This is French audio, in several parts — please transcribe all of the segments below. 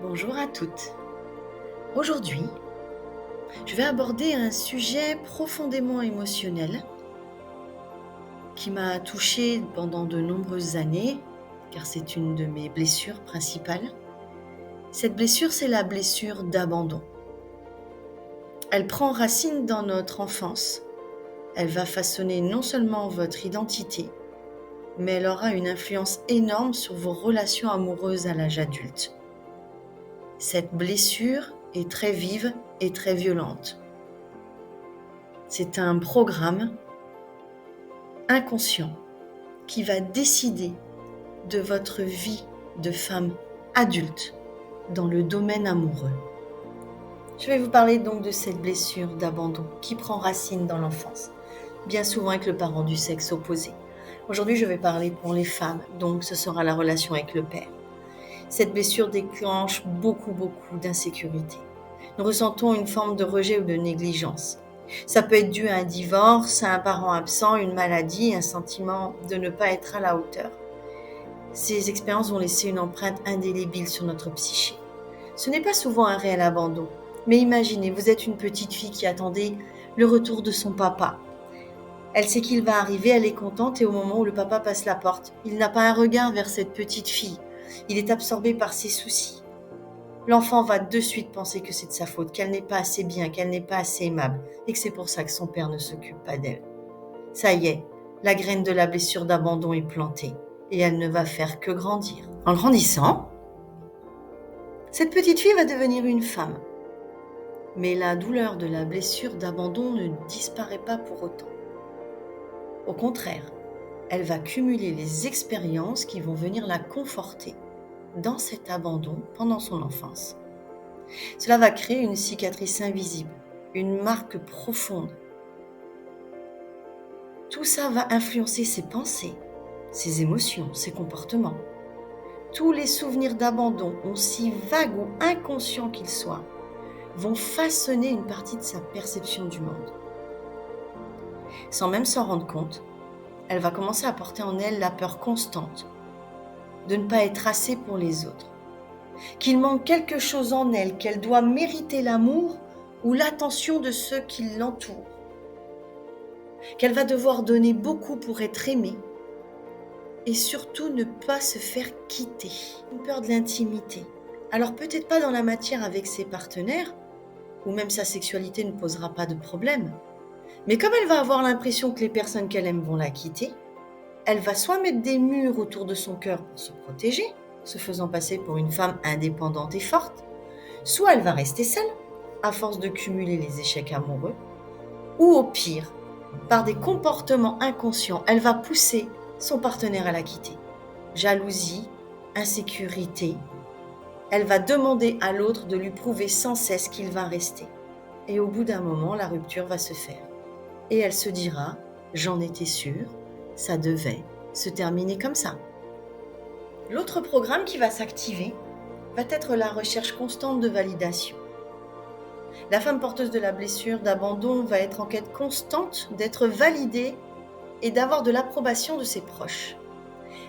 Bonjour à toutes. Aujourd'hui, je vais aborder un sujet profondément émotionnel qui m'a touchée pendant de nombreuses années, car c'est une de mes blessures principales. Cette blessure, c'est la blessure d'abandon. Elle prend racine dans notre enfance. Elle va façonner non seulement votre identité, mais elle aura une influence énorme sur vos relations amoureuses à l'âge adulte. Cette blessure est très vive et très violente. C'est un programme inconscient qui va décider de votre vie de femme adulte dans le domaine amoureux. Je vais vous parler donc de cette blessure d'abandon qui prend racine dans l'enfance, bien souvent avec le parent du sexe opposé. Aujourd'hui, je vais parler pour les femmes, donc ce sera la relation avec le père. Cette blessure déclenche beaucoup d'insécurité. Nous ressentons une forme de rejet ou de négligence. Ça peut être dû à un divorce, à un parent absent, une maladie, un sentiment de ne pas être à la hauteur. Ces expériences vont laisser une empreinte indélébile sur notre psyché. Ce n'est pas souvent un réel abandon, mais imaginez, vous êtes une petite fille qui attendait le retour de son papa. Elle sait qu'il va arriver, elle est contente et au moment où le papa passe la porte, il n'a pas un regard vers cette petite fille. Il est absorbé par ses soucis. L'enfant va de suite penser que c'est de sa faute, qu'elle n'est pas assez bien, qu'elle n'est pas assez aimable et que c'est pour ça que son père ne s'occupe pas d'elle. Ça y est, la graine de la blessure d'abandon est plantée et elle ne va faire que grandir. En grandissant, cette petite fille va devenir une femme. Mais la douleur de la blessure d'abandon ne disparaît pas pour autant. Au contraire, elle va cumuler les expériences qui vont venir la conforter dans cet abandon pendant son enfance. Cela va créer une cicatrice invisible, une marque profonde. Tout ça va influencer ses pensées, ses émotions, ses comportements. Tous les souvenirs d'abandon, aussi vagues ou inconscients qu'ils soient, vont façonner une partie de sa perception du monde. Sans même s'en rendre compte, elle va commencer à porter en elle la peur constante de ne pas être assez pour les autres, qu'il manque quelque chose en elle, qu'elle doit mériter l'amour ou l'attention de ceux qui l'entourent, qu'elle va devoir donner beaucoup pour être aimée et surtout ne pas se faire quitter. Une peur de l'intimité. Alors peut-être pas dans la matière avec ses partenaires, ou même sa sexualité ne posera pas de problème, mais comme elle va avoir l'impression que les personnes qu'elle aime vont la quitter, elle va soit mettre des murs autour de son cœur pour se protéger, se faisant passer pour une femme indépendante et forte, soit elle va rester seule, à force de cumuler les échecs amoureux, ou au pire, par des comportements inconscients, elle va pousser son partenaire à la quitter. Jalousie, insécurité, elle va demander à l'autre de lui prouver sans cesse qu'il va rester. Et au bout d'un moment, la rupture va se faire. Et elle se dira, j'en étais sûre, ça devait se terminer comme ça. L'autre programme qui va s'activer va être la recherche constante de validation. La femme porteuse de la blessure d'abandon va être en quête constante d'être validée et d'avoir de l'approbation de ses proches.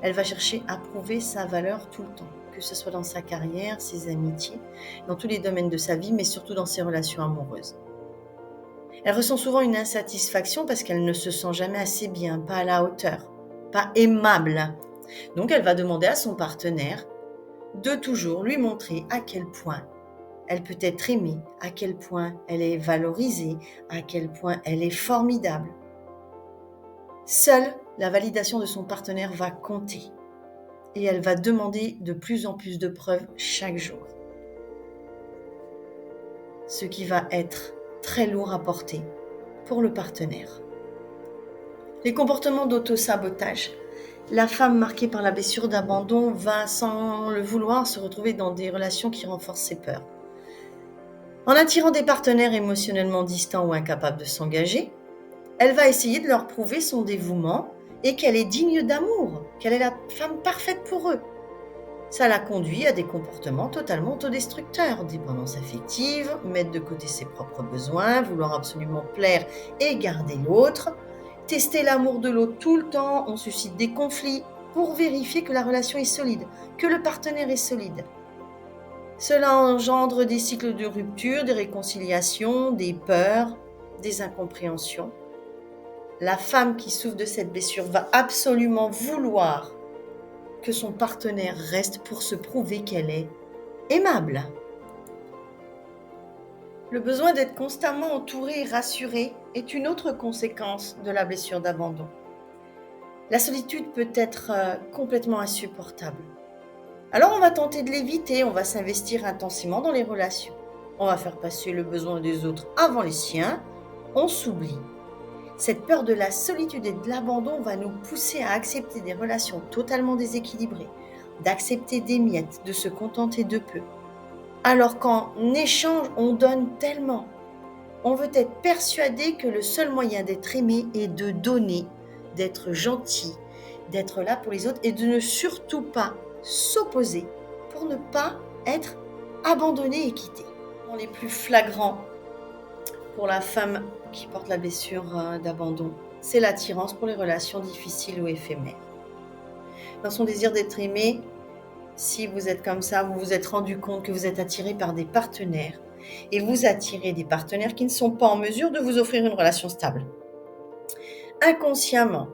Elle va chercher à prouver sa valeur tout le temps, que ce soit dans sa carrière, ses amitiés, dans tous les domaines de sa vie, mais surtout dans ses relations amoureuses. Elle ressent souvent une insatisfaction parce qu'elle ne se sent jamais assez bien, pas à la hauteur, pas aimable. Donc elle va demander à son partenaire de toujours lui montrer à quel point elle peut être aimée, à quel point elle est valorisée, à quel point elle est formidable. Seule la validation de son partenaire va compter et elle va demander de plus en plus de preuves chaque jour. Ce qui va être très lourd à porter pour le partenaire. Les comportements d'auto-sabotage. La femme marquée par la blessure d'abandon va, sans le vouloir, se retrouver dans des relations qui renforcent ses peurs. En attirant des partenaires émotionnellement distants ou incapables de s'engager, elle va essayer de leur prouver son dévouement et qu'elle est digne d'amour, qu'elle est la femme parfaite pour eux. Ça la conduit à des comportements totalement autodestructeurs, dépendance affective, mettre de côté ses propres besoins, vouloir absolument plaire et garder l'autre, tester l'amour de l'autre tout le temps, on suscite des conflits pour vérifier que la relation est solide, que le partenaire est solide. Cela engendre des cycles de rupture, des réconciliations, des peurs, des incompréhensions. La femme qui souffre de cette blessure va absolument vouloir que son partenaire reste pour se prouver qu'elle est aimable. Le besoin d'être constamment entouré et rassuré est une autre conséquence de la blessure d'abandon. La solitude peut être complètement insupportable. Alors on va tenter de l'éviter, on va s'investir intensément dans les relations. On va faire passer le besoin des autres avant les siens, on s'oublie. Cette peur de la solitude et de l'abandon va nous pousser à accepter des relations totalement déséquilibrées, d'accepter des miettes, de se contenter de peu. Alors qu'en échange, on donne tellement. On veut être persuadé que le seul moyen d'être aimé est de donner, d'être gentil, d'être là pour les autres et de ne surtout pas s'opposer pour ne pas être abandonné et quitté. Les plus flagrants pour la femme qui porte la blessure d'abandon, c'est l'attirance pour les relations difficiles ou éphémères. Dans son désir d'être aimé, si vous êtes comme ça, vous vous êtes rendu compte que vous êtes attiré par des partenaires et vous attirez des partenaires qui ne sont pas en mesure de vous offrir une relation stable. Inconsciemment,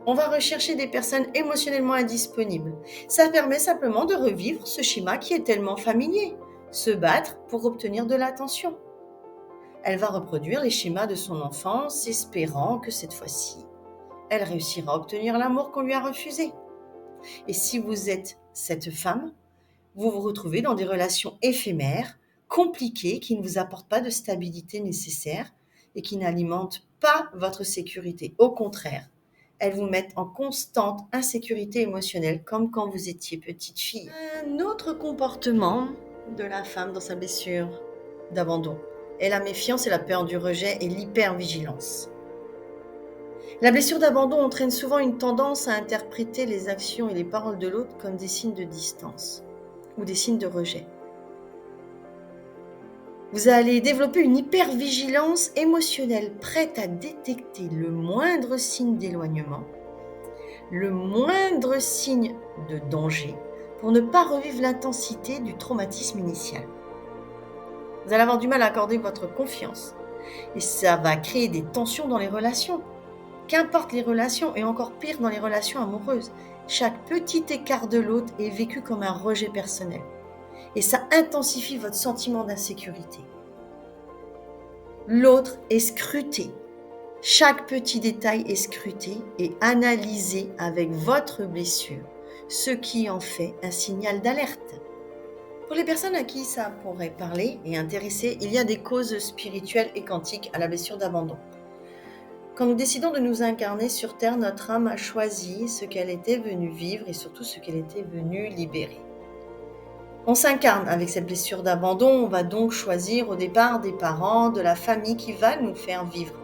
on va rechercher des personnes émotionnellement indisponibles. Ça permet simplement de revivre ce schéma qui est tellement familier, se battre pour obtenir de l'attention. Elle va reproduire les schémas de son enfance, espérant que cette fois-ci, elle réussira à obtenir l'amour qu'on lui a refusé. Et si vous êtes cette femme, vous vous retrouvez dans des relations éphémères, compliquées, qui ne vous apportent pas de stabilité nécessaire et qui n'alimentent pas votre sécurité. Au contraire, elles vous mettent en constante insécurité émotionnelle, comme quand vous étiez petite fille. Un autre comportement de la femme dans sa blessure d'abandon est la méfiance et la peur du rejet et l'hypervigilance. La blessure d'abandon entraîne souvent une tendance à interpréter les actions et les paroles de l'autre comme des signes de distance ou des signes de rejet. Vous allez développer une hypervigilance émotionnelle, prête à détecter le moindre signe d'éloignement, le moindre signe de danger, pour ne pas revivre l'intensité du traumatisme initial. Vous allez avoir du mal à accorder votre confiance et ça va créer des tensions dans les relations. Qu'importe les relations, et encore pire dans les relations amoureuses, chaque petit écart de l'autre est vécu comme un rejet personnel. Et ça intensifie votre sentiment d'insécurité. L'autre est scruté. Chaque petit détail est scruté et analysé avec votre blessure, ce qui en fait un signal d'alerte. Pour les personnes à qui ça pourrait parler et intéresser, il y a des causes spirituelles et quantiques à la blessure d'abandon. Quand nous décidons de nous incarner sur Terre, notre âme a choisi ce qu'elle était venue vivre et surtout ce qu'elle était venue libérer. On s'incarne avec cette blessure d'abandon, on va donc choisir au départ des parents, de la famille qui va nous faire vivre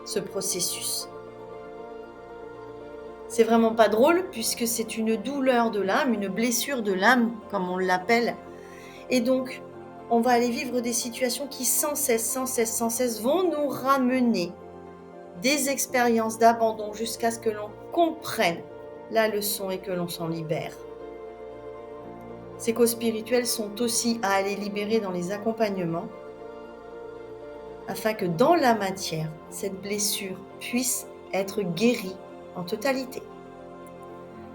ce processus. C'est vraiment pas drôle puisque c'est une douleur de l'âme, une blessure de l'âme comme on l'appelle. Et donc, on va aller vivre des situations qui sans cesse vont nous ramener des expériences d'abandon jusqu'à ce que l'on comprenne la leçon et que l'on s'en libère. Ces causes spirituelles sont aussi à aller libérer dans les accompagnements afin que dans la matière, cette blessure puisse être guérie en totalité.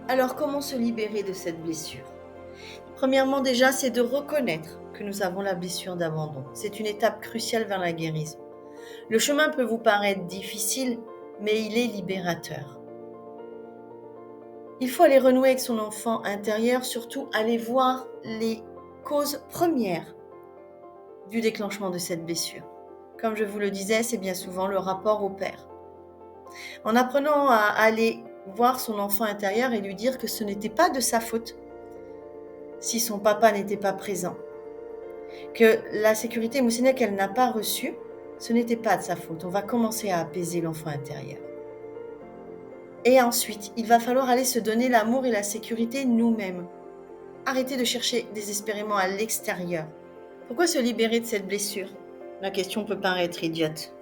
Alors, comment se libérer de cette blessure ? Premièrement, déjà, c'est de reconnaître que nous avons la blessure d'abandon. C'est une étape cruciale vers la guérison. Le chemin peut vous paraître difficile, mais il est libérateur. Il faut aller renouer avec son enfant intérieur, surtout aller voir les causes premières du déclenchement de cette blessure. Comme je vous le disais, c'est bien souvent le rapport au père. En apprenant à aller voir son enfant intérieur et lui dire que ce n'était pas de sa faute si son papa n'était pas présent, que la sécurité émotionnelle qu'elle n'a pas reçue, ce n'était pas de sa faute. On va commencer à apaiser l'enfant intérieur. Et ensuite, il va falloir aller se donner l'amour et la sécurité nous-mêmes. Arrêtez de chercher désespérément à l'extérieur. Pourquoi se libérer de cette blessure ? La question peut paraître idiote.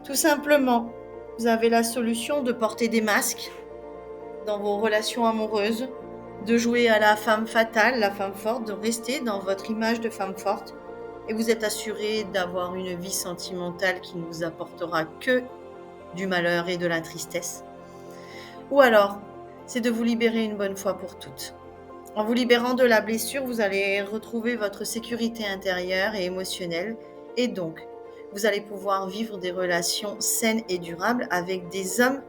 Tout simplement, vous avez la solution de porter des masques dans vos relations amoureuses de jouer à la femme fatale, la femme forte, de rester dans votre image de femme forte et vous êtes assuré d'avoir une vie sentimentale qui ne vous apportera que du malheur et de la tristesse. Ou alors, c'est de vous libérer une bonne fois pour toutes. En vous libérant de la blessure, vous allez retrouver votre sécurité intérieure et émotionnelle et donc, vous allez pouvoir vivre des relations saines et durables avec des hommes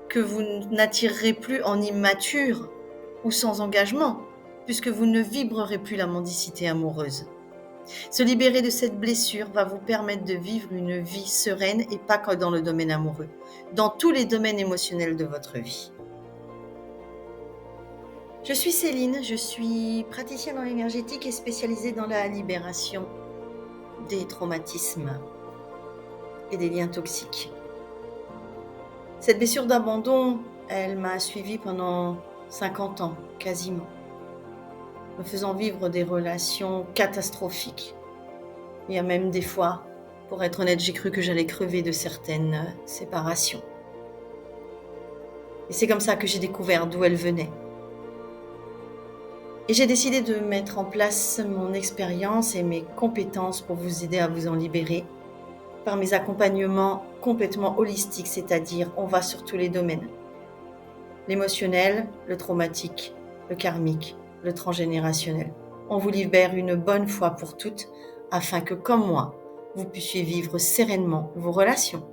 que vous n'attirerez plus en immature ou sans engagement, puisque vous ne vibrerez plus la mendicité amoureuse. Se libérer de cette blessure va vous permettre de vivre une vie sereine et pas que dans le domaine amoureux, dans tous les domaines émotionnels de votre vie. Je suis Céline, je suis praticienne en énergétique et spécialisée dans la libération des traumatismes et des liens toxiques. Cette blessure d'abandon, elle m'a suivie pendant 50 ans, quasiment, me faisant vivre des relations catastrophiques. Il y a même des fois, pour être honnête, j'ai cru que j'allais crever de certaines séparations. Et c'est comme ça que j'ai découvert d'où elles venaient. Et j'ai décidé de mettre en place mon expérience et mes compétences pour vous aider à vous en libérer par mes accompagnements complètement holistiques, c'est-à-dire on va sur tous les domaines. L'émotionnel, le traumatique, le karmique, le transgénérationnel. On vous libère une bonne fois pour toutes afin que, comme moi, vous puissiez vivre sereinement vos relations.